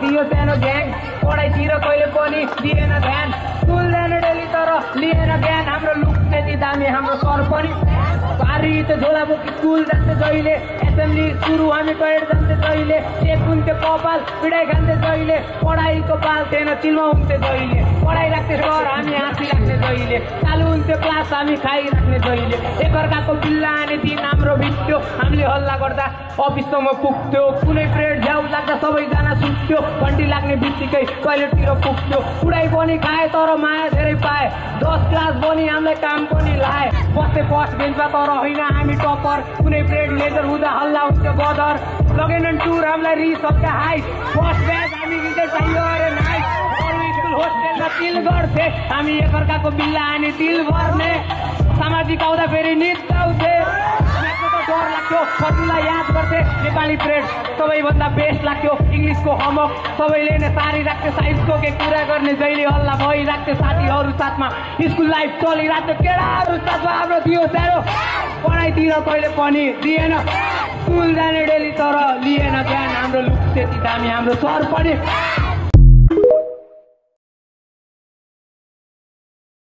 थियो सानो ग्याङ पढाइतिर कहिले पनि दिएन ध्यान स्कुल जाने डेली तर लिएन ज्ञान हाम्रो लुक त्यति दामी हाम्रो सर पनि भारी त झोला बोकी स्कुल जान्थे जहिले एसेम्ब्ली सुरु हामी टोयलेट जान्थे जहिले चेक हुन्थ्यो कपाल पिडाइ खान्थे जहिले पढाइको पाल थिएन चिल्मा हुन्थे जहिले पढाइ राख्थे सर हामी हाँसी राख्ने जहिले चालु हुन्थ्यो क्लास हामी खाइराख्ने जहिले एकअर्काको बिल्ला आने दिन हाम्रो भिट्यो हामीले हल्ला गर्दा अफिससम्म पुग्थ्यो कुनै पिरियड झ्याउ लाग्दा सबैजना सुत्थ्यो घन्टी लाग्ने बित्तिकै टोयलेटतिर पुग्थ्यो उडाइ पनि खाए तर माया धेरै पाए 10 क्लास पनि हामीलाई काम पनि लाए बस्थे फर्स्ट बेन्चमा तर होइन हामी टपर कुनै पिरियड लेजर हुँदा हल्ला हुन्थ्यो गदर लगेनन् टुर हामीलाई रिस हल्का हाइट फर्स्ट ब्याच हामी रिजल्ट चाहियो अरे नाइट अरू स्कुल होस्टेलमा तिल गर्थे हामी एकअर्काको बिल्ला आने तिल भर्ने सामाजिक आउँदा फेरि नित्याउँथे डर लाग्थ्यो कतिलाई याद गर्थे नेपाली पिरियड सबैभन्दा बेस्ट लाग्थ्यो इङ्ग्लिसको होमवर्क सबैले नै सारी राख्थे साइन्सको के कुरा गर्ने जहिले हल्ला भइराख्थ्यो साथीहरू साथमा स्कुल लाइफ चलिरहेको केटाहरू साथमा हाम्रो थियो सानो पढाइतिर कहिले पनि दिएन स्कुल जाने डेली तर लिएन ज्ञान हाम्रो लुक त्यति दामी हाम्रो सर पनि